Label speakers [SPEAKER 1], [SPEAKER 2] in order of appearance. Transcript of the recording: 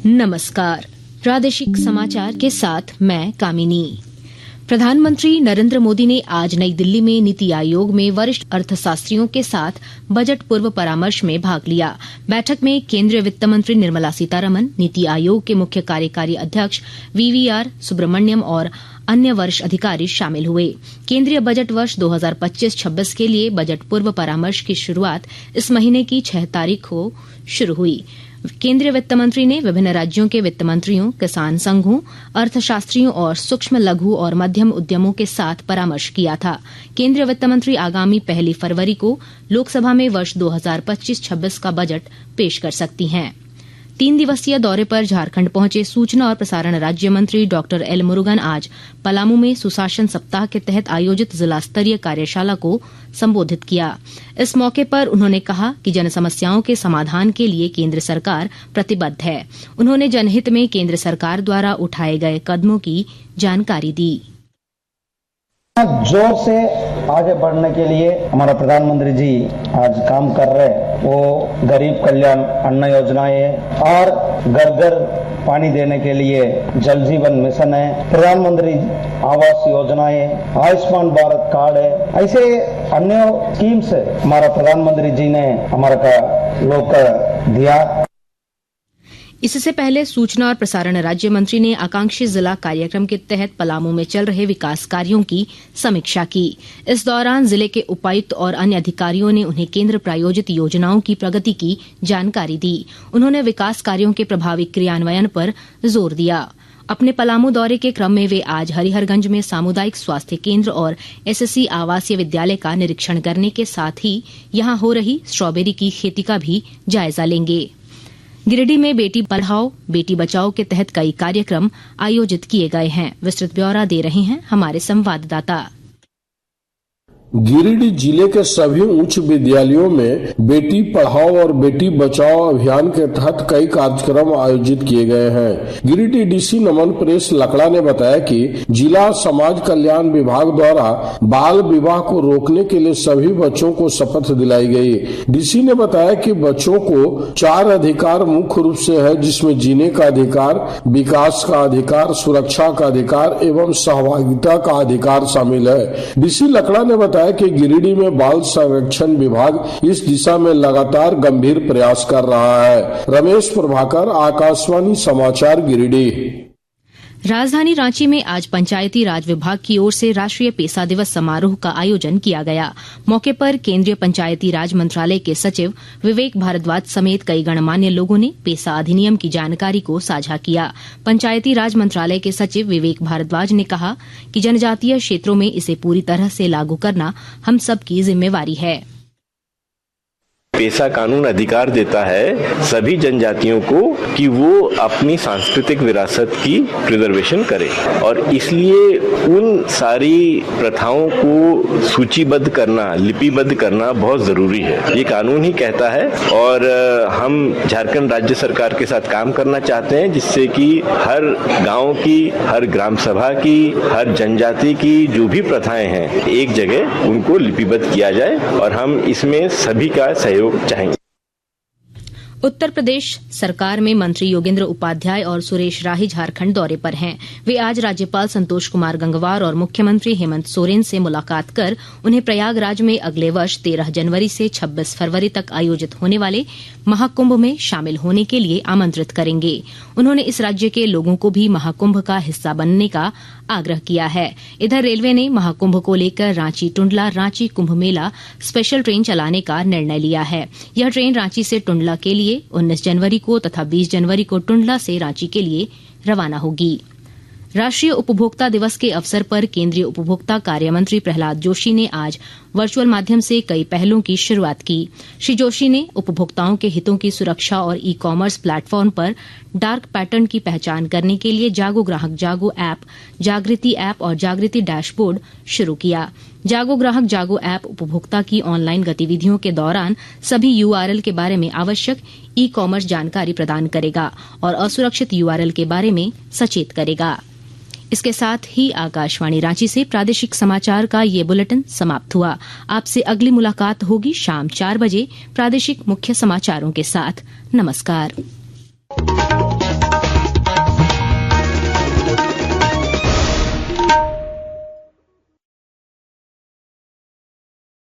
[SPEAKER 1] नमस्कार। प्रादेशिक समाचार के साथ मैं कामिनी। प्रधानमंत्री नरेंद्र मोदी ने आज नई दिल्ली में नीति आयोग में वरिष्ठ अर्थशास्त्रियों के साथ बजट पूर्व परामर्श में भाग लिया। बैठक में केंद्रीय वित्त मंत्री निर्मला सीतारमण, नीति आयोग के मुख्य कार्यकारी अध्यक्ष वीवीआर सुब्रमण्यम और अन्य वरिष्ठ अधिकारी शामिल हुए। केंद्रीय बजट वर्ष 2025-26 के लिए बजट पूर्व परामर्श की शुरुआत इस महीने की 6 तारीख को शुरू हुई। केंद्रीय वित्त मंत्री ने विभिन्न राज्यों के वित्त मंत्रियों, किसान संघों, अर्थशास्त्रियों और सूक्ष्म, लघु और मध्यम उद्यमों के साथ परामर्श किया था। केंद्रीय वित्त मंत्री आगामी 1 फरवरी को लोकसभा में वर्ष 2025-26 का बजट पेश कर सकती हैं। 3 दिवसीय दौरे पर झारखंड पहुंचे सूचना और प्रसारण राज्य मंत्री डॉक्टर एल मुरुगन आज पलामू में सुशासन सप्ताह के तहत आयोजित जिला स्तरीय कार्यशाला को संबोधित किया। इस मौके पर उन्होंने कहा कि जन समस्याओं के समाधान के लिए केंद्र सरकार प्रतिबद्ध है। उन्होंने जनहित में केंद्र सरकार द्वारा उठाए गए कदमों की जानकारी दी।
[SPEAKER 2] जोर से आगे बढ़ने के लिए हमारा प्रधानमंत्री जी आज काम कर रहे हैं। वो गरीब कल्याण अन्न योजना है और घर घर पानी देने के लिए जल जीवन मिशन है, प्रधानमंत्री आवास योजना है, आयुष्मान भारत कार्ड है, ऐसे अन्य स्कीम्स हमारा प्रधानमंत्री जी ने हमारा का लोग दिया।
[SPEAKER 1] इससे पहले सूचना और प्रसारण राज्य मंत्री ने आकांक्षी जिला कार्यक्रम के तहत पलामू में चल रहे विकास कार्यों की समीक्षा की। इस दौरान जिले के उपायुक्त और अन्य अधिकारियों ने उन्हें केंद्र प्रायोजित योजनाओं की प्रगति की जानकारी दी। उन्होंने विकास कार्यों के प्रभावी क्रियान्वयन पर जोर दिया। अपने पलामू दौरे के क्रम में वे आज हरिहरगंज में सामुदायिक स्वास्थ्य केंद्र और एसएससी आवासीय विद्यालय का निरीक्षण करने के साथ ही यहां हो रही स्ट्रॉबेरी की खेती का भी जायजा लेंगे। गिरिडीह में बेटी पढ़ाओ बेटी बचाओ के तहत कई कार्यक्रम आयोजित किए गए हैं। विस्तृत ब्यौरा दे रहे हैं हमारे संवाददाता।
[SPEAKER 3] गिरिडीह जिले के सभी उच्च विद्यालयों में बेटी पढ़ाओ और बेटी बचाओ अभियान के तहत कई कार्यक्रम आयोजित किए गए हैं। गिरिडीह डीसी नमन प्रेस लकड़ा ने बताया कि जिला समाज कल्याण विभाग द्वारा बाल विवाह को रोकने के लिए सभी बच्चों को शपथ दिलाई गई। डीसी ने बताया कि बच्चों को 4 अधिकार मुख्य रूप से है, जिसमें जीने का अधिकार, विकास का अधिकार, सुरक्षा का अधिकार एवं सहभागिता का अधिकार शामिल है। डीसी लकड़ा ने बताया कि गिरिडीह में बाल संरक्षण विभाग इस दिशा में लगातार गंभीर प्रयास कर रहा है। रमेश प्रभाकर, आकाशवाणी समाचार, गिरिडीह।
[SPEAKER 1] राजधानी रांची में आज पंचायती राज विभाग की ओर से राष्ट्रीय पेसा दिवस समारोह का आयोजन किया गया। मौके पर केंद्रीय पंचायती राज मंत्रालय के सचिव विवेक भारद्वाज समेत कई गणमान्य लोगों ने पेसा अधिनियम की जानकारी को साझा किया। पंचायती राज मंत्रालय के सचिव विवेक भारद्वाज ने कहा कि जनजातीय क्षेत्रों में इसे पूरी तरह से लागू करना हम सबकी जिम्मेवारी है।
[SPEAKER 4] पेसा कानून अधिकार देता है सभी जनजातियों को कि वो अपनी सांस्कृतिक विरासत की प्रिजर्वेशन करें और इसलिए उन सारी प्रथाओं को सूचीबद्ध करना, लिपिबद्ध करना बहुत जरूरी है। ये कानून ही कहता है और हम झारखंड राज्य सरकार के साथ काम करना चाहते हैं जिससे कि हर गांव की, हर ग्राम सभा की, हर जनजाति की जो भी प्रथाएं हैं एक जगह उनको लिपिबद्ध किया जाए और हम इसमें सभी का सहयोग चाहेंगे।
[SPEAKER 1] उत्तर प्रदेश सरकार में मंत्री योगेंद्र उपाध्याय और सुरेश राही झारखंड दौरे पर हैं। वे आज राज्यपाल संतोष कुमार गंगवार और मुख्यमंत्री हेमंत सोरेन से मुलाकात कर उन्हें प्रयागराज में अगले वर्ष 13 जनवरी से 26 फरवरी तक आयोजित होने वाले महाकुंभ में शामिल होने के लिए आमंत्रित करेंगे। उन्होंने इस राज्य के लोगों को भी महाकुंभ का हिस्सा बनने का आग्रह किया है। इधर रेलवे ने महाकुंभ को लेकर रांची टुंडला रांची कुंभ मेला स्पेशल ट्रेन चलाने का निर्णय लिया है। यह ट्रेन रांची से टुंडला के लिए 19 जनवरी को तथा 20 जनवरी को टुंडला से रांची के लिए रवाना होगी। राष्ट्रीय उपभोक्ता दिवस के अवसर पर केंद्रीय उपभोक्ता कार्य मंत्री प्रहलाद जोशी ने आज वर्चुअल माध्यम से कई पहलों की शुरुआत की। श्री जोशी ने उपभोक्ताओं के हितों की सुरक्षा और ई कॉमर्स प्लेटफॉर्म पर डार्क पैटर्न की पहचान करने के लिए जागो ग्राहक जागो ऐप, जागृति ऐप और जागृति डैशबोर्ड शुरू किया। जागो ग्राहक जागो ऐप उपभोक्ता की ऑनलाइन गतिविधियों के दौरान सभी यूआरएल के बारे में आवश्यक ई कॉमर्स जानकारी प्रदान करेगा और असुरक्षित यूआरएल के बारे में सचेत करेगा। इसके साथ ही आकाशवाणी रांची से प्रादेशिक समाचार का ये बुलेटिन समाप्त हुआ। आपसे अगली मुलाकात होगी शाम 4 बजे प्रादेशिक मुख्य समाचारों के साथ। नमस्कार।